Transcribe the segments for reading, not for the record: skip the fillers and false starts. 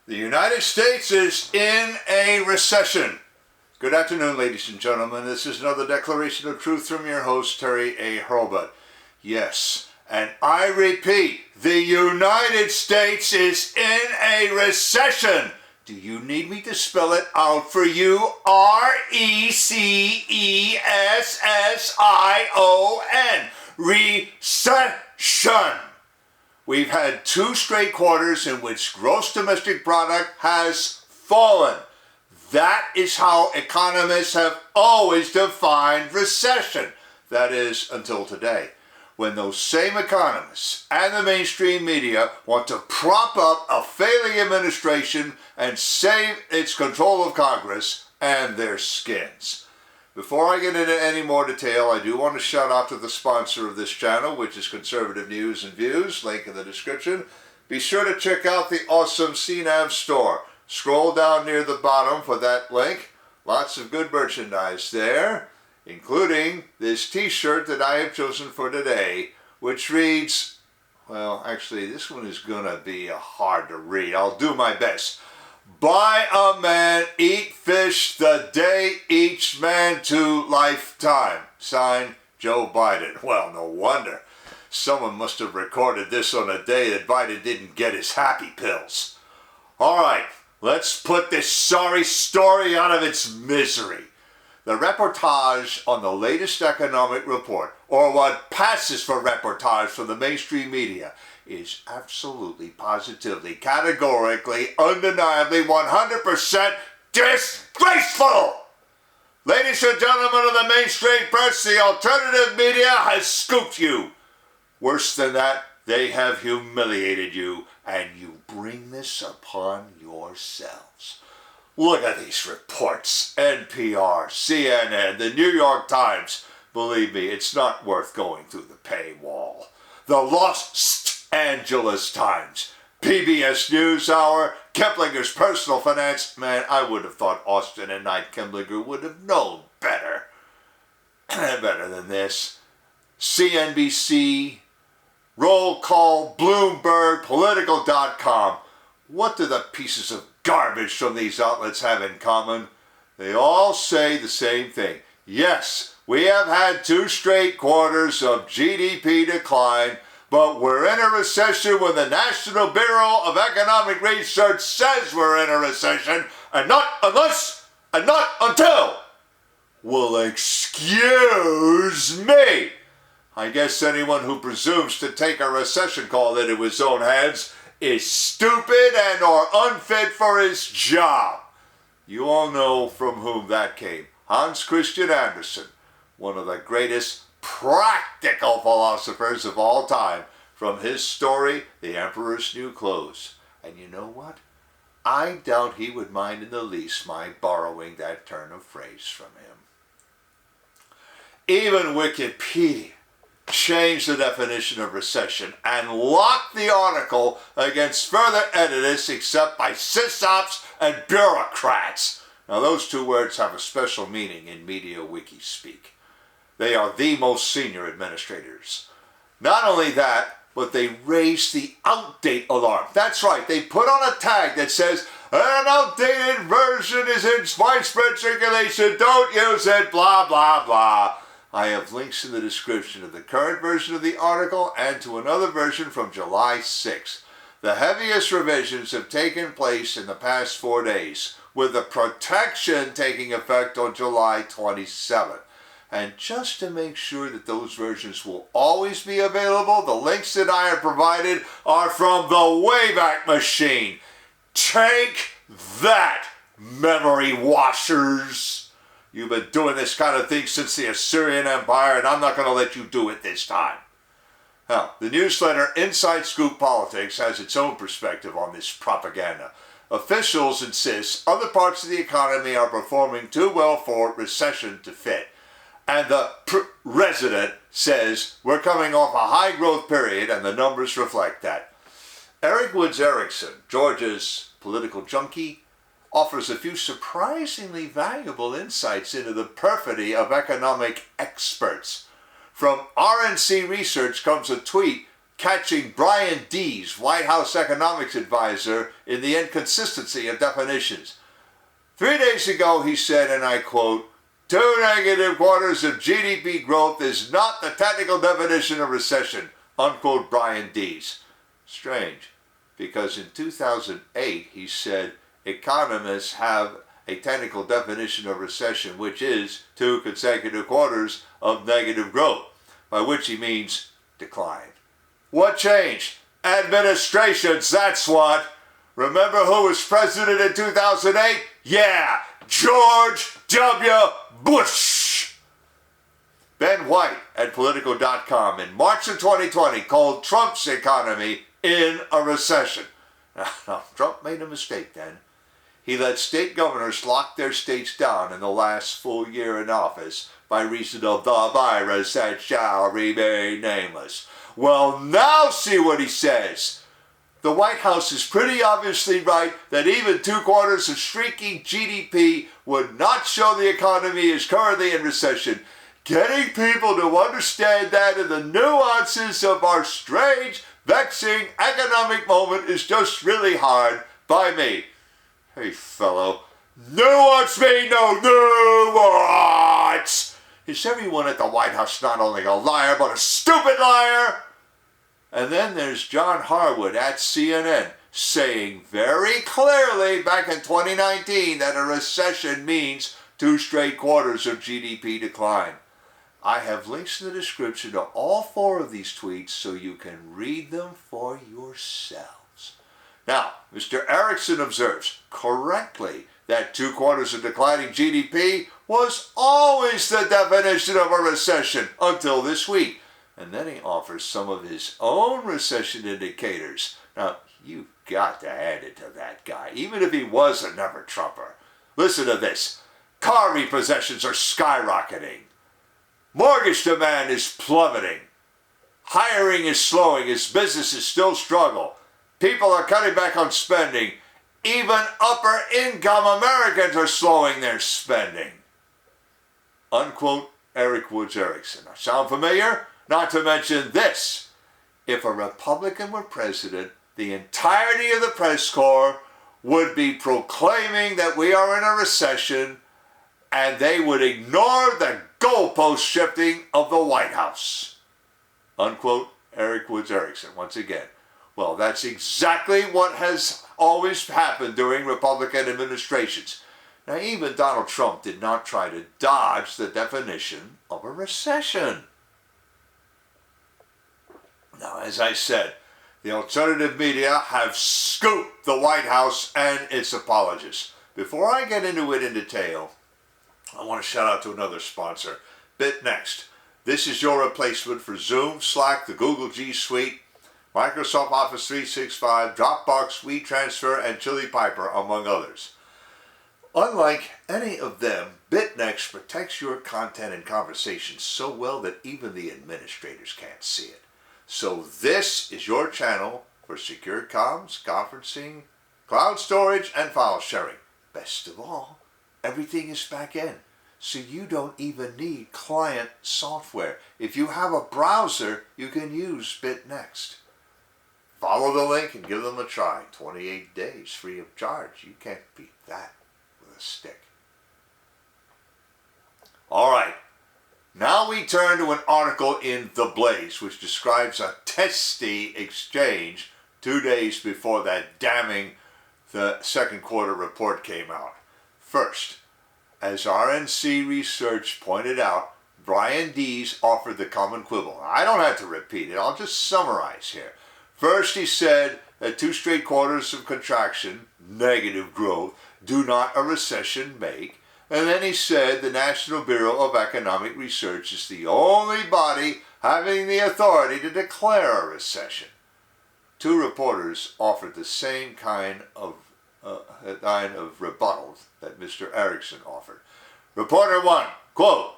The United States is in a recession. Good afternoon, ladies and gentlemen. This is another declaration of truth from your host, Terry A. Hurlbut. Yes, and I repeat, the United States is in a recession. Do you need me to spell it out for you? R-E-C-E-S-S-I-O-N. Recession. We've had 2 straight quarters in which gross domestic product has fallen. That is how economists have always defined recession. That is, until today, when those same economists and the mainstream media want to prop up a failing administration and save its control of Congress and their skins. Before I get into any more detail, I do want to shout out to the sponsor of this channel, which is Conservative News and Views, link in the description. Be sure to check out the awesome CNAV Store. Scroll down near the bottom for that link. Lots of good merchandise there, including this t-shirt that I have chosen for today, which reads, well, actually, this one is going to be hard to read. I'll do my best. Buy a man, eat fish the day each man to lifetime. Signed, Joe Biden. Well, no wonder. Someone must have recorded this on a day that Biden didn't get his happy pills. All right, let's put this sorry story out of its misery. The reportage on the latest economic report, or what passes for reportage from the mainstream media, is absolutely, positively, categorically, undeniably, 100% disgraceful! Ladies and gentlemen of the mainstream press, the alternative media has scooped you. Worse than that, they have humiliated you, and you bring this upon yourselves. Look at these reports. NPR, CNN, the New York Times. Believe me, it's not worth going through the paywall. The Los Angeles Times, PBS NewsHour, Kiplinger's Personal Finance. Man, I would have thought Austin and Knight Kiplinger would have known better. Better than this. CNBC, Roll Call, Bloomberg, Political.com. What do the pieces of garbage from these outlets have in common? They all say the same thing. Yes, we have had 2 straight quarters of GDP decline, but we're in a recession when the National Bureau of Economic Research says we're in a recession, and not unless and not until. Well, excuse me. I guess anyone who presumes to take a recession call into his own hands is stupid and or unfit for his job. You all know from whom that came. Hans Christian Andersen, one of the greatest practical philosophers of all time, from his story, The Emperor's New Clothes. And you know what? I doubt he would mind in the least my borrowing that turn of phrase from him. Even Wikipedia changed the definition of recession and locked the article against further editors except by sysops and bureaucrats. Now those 2 words have a special meaning in media wiki speak. They are the most senior administrators. Not only that, but they raised the outdate alarm. That's right, they put on a tag that says, an outdated version is in widespread circulation, don't use it, blah, blah, blah. I have links in the description of the current version of the article and to another version from July 6th. The heaviest revisions have taken place in the past 4 days, with the protection taking effect on July 27th. And just to make sure that those versions will always be available, the links that I have provided are from the Wayback Machine. Take that, memory washers! You've been doing this kind of thing since the Assyrian Empire, and I'm not going to let you do it this time. Now, the newsletter Inside Scoop Politics has its own perspective on this propaganda. Officials insist other parts of the economy are performing too well for recession to fit. And the president says we're coming off a high growth period, and the numbers reflect that. Eric Woods Erickson, Georgia's political junkie, offers a few surprisingly valuable insights into the perfidy of economic experts. From RNC Research comes a tweet catching Brian Dees, White House economics advisor, in the inconsistency of definitions. 3 days ago he said, and I quote, 2 negative quarters of GDP growth is not the technical definition of recession, unquote Brian Dees. Strange, because in 2008 he said economists have a technical definition of recession, which is 2 consecutive quarters of negative growth, by which he means decline. What changed? Administrations, that's what. Remember who was president in 2008? Yeah, George W. Bush. Ben White at Politico.com in March of 2020 called Trump's economy in a recession. Now, Trump made a mistake then. He let state governors lock their states down in the last full year in office by reason of the virus that shall remain nameless. Well, now see what he says. The White House is pretty obviously right that even 2 quarters of shrinking GDP would not show the economy is currently in recession. Getting people to understand that and the nuances of our strange, vexing economic moment is just really hard by me. Hey, fellow, nuance me no nuance! Is everyone at the White House not only a liar, but a stupid liar? And then there's John Harwood at CNN saying very clearly back in 2019 that a recession means 2 straight quarters of GDP decline. I have links in the description to all 4 of these tweets so you can read them for yourselves. Now, Mr. Erickson observes correctly that 2 quarters of declining GDP was always the definition of a recession until this week. And then he offers some of his own recession indicators. Now, you've got to hand it to that guy, even if he was a never-Trumper. Listen to this. Car repossessions are skyrocketing. Mortgage demand is plummeting. Hiring is slowing as businesses still struggle. People are cutting back on spending. Even upper-income Americans are slowing their spending. Unquote Eric Woods Erickson. Now, sound familiar? Not to mention this. If a Republican were president, the entirety of the press corps would be proclaiming that we are in a recession, and they would ignore the goalpost shifting of the White House. Unquote Eric Woods Erickson, once again. Well, that's exactly what has always happened during Republican administrations. Now, even Donald Trump did not try to dodge the definition of a recession. Now, as I said, the alternative media have scooped the White House and its apologists. Before I get into it in detail, I want to shout out to another sponsor, BitNext. This is your replacement for Zoom, Slack, the Google G Suite, Microsoft Office 365, Dropbox, WeTransfer, and Chili Piper, among others. Unlike any of them, BitNext protects your content and conversations so well that even the administrators can't see it. So this is your channel for secure comms, conferencing, cloud storage, and file sharing. Best of all, everything is back end, so you don't even need client software. If you have a browser, you can use BitNext. Follow the link and give them a try. 28 days free of charge. You can't beat that with a stick. All right. Now we turn to an article in The Blaze, which describes a Testy exchange 2 days before that damning the second quarter report came out. First, as RNC Research pointed out, Brian Dees offered the common quibble. I don't have to repeat it, I'll just summarize here. First, he said that 2 straight quarters of contraction, negative growth, do not a recession make. And then he said the National Bureau of Economic Research is the only body having the authority to declare a recession. 2 reporters offered the same kind of rebuttals that Mr. Erickson offered. Reporter 1, quote,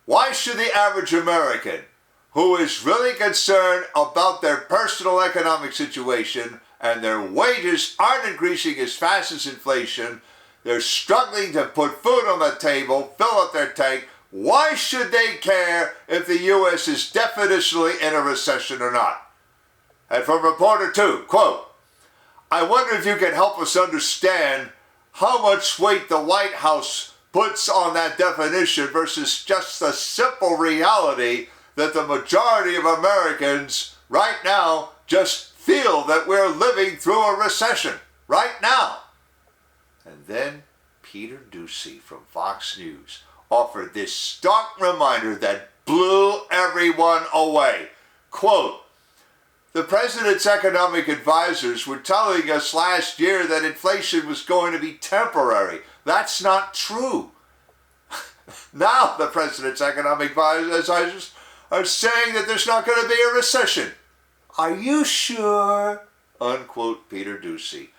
"Why should the average American, who is really concerned about their personal economic situation and their wages aren't increasing as fast as inflation, they're struggling to put food on the table, fill up their tank. Why should they care if the U.S. is definitionally in a recession or not?" And from reporter 2, quote, I wonder if you can help us understand how much weight the White House puts on that definition versus just the simple reality that the majority of Americans right now just feel that we're living through a recession right now. And then Peter Doocy from Fox News offered this stark reminder that blew everyone away. Quote, the president's economic advisors were telling us last year that inflation was going to be temporary. That's not true. Now the president's economic advisors are saying that there's not going to be a recession. Are you sure? Unquote Peter Doocy,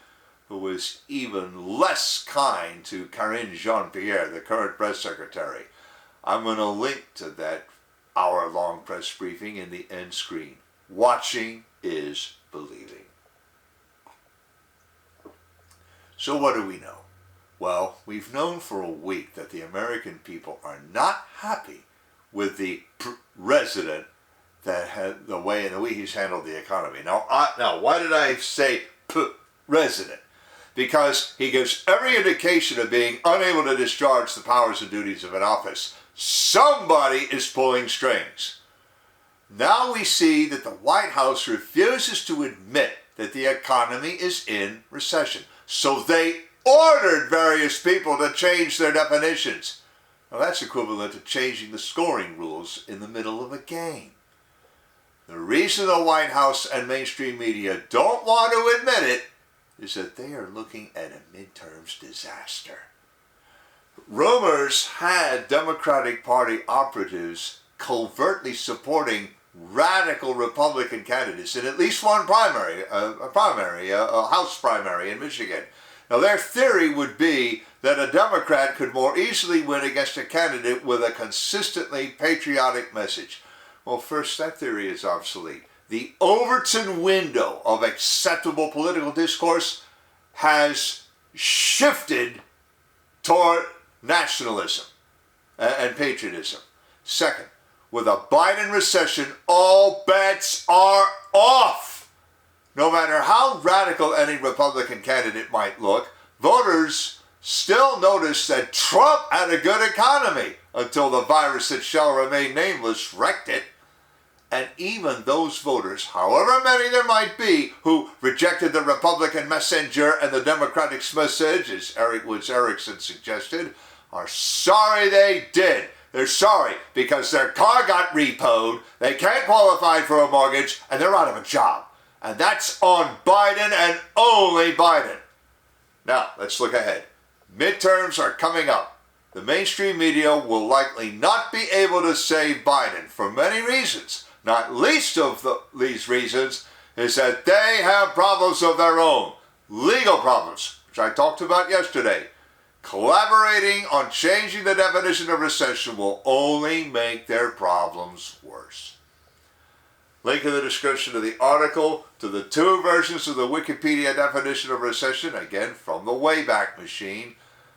who was even less kind to Karine Jean-Pierre, the current press secretary. I'm going to link to that hour-long press briefing in the end screen. Watching is believing. So what do we know? Well, we've known for a week that the American people are not happy with the president that had the way he's handled the economy. Now, why did I say president? Because he gives every indication of being unable to discharge the powers and duties of an office. Somebody is pulling strings. Now we see that the White House refuses to admit that the economy is in recession. So they ordered various people to change their definitions. Now that's equivalent to changing the scoring rules in the middle of a game. The reason the White House and mainstream media don't want to admit it is that they are looking at a midterms disaster. Rumors had Democratic Party operatives covertly supporting radical Republican candidates in at least one primary, a House primary in Michigan. Now their theory would be that a Democrat could more easily win against a candidate with a consistently patriotic message. Well, first, that theory is obsolete. The Overton window of acceptable political discourse has shifted toward nationalism and patriotism. Second, with a Biden recession, all bets are off. No matter how radical any Republican candidate might look, voters still notice that Trump had a good economy until the virus that shall remain nameless wrecked it. And even those voters, however many there might be, who rejected the Republican messenger and the Democratic message, as Eric Woods Erickson suggested, are sorry they did. They're sorry because their car got repoed, they can't qualify for a mortgage, and they're out of a job. And that's on Biden and only Biden. Now, let's look ahead. Midterms are coming up. The mainstream media will likely not be able to save Biden for many reasons. Not least of these reasons is that they have problems of their own. Legal problems, which I talked about yesterday. Collaborating on changing the definition of recession will only make their problems worse. Link in the description of the article to the 2 versions of the Wikipedia definition of recession, again from the Wayback Machine.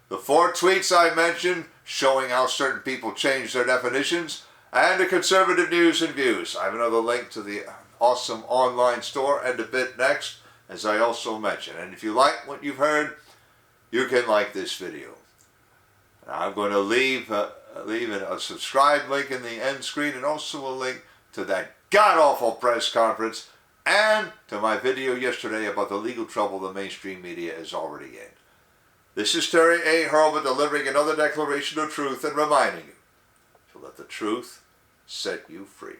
The 4 tweets I mentioned showing how certain people change their definitions, and to conservative news and views. I have another link to the awesome online store and to BitNext, as I also mentioned. And if you like what you've heard, you can like this video. Now, I'm going to leave a subscribe link in the end screen, and also a link to that god-awful press conference and to my video yesterday about the legal trouble the mainstream media is already in. This is Terry A. Hurlbut delivering another declaration of truth and reminding you to let the truth set you free.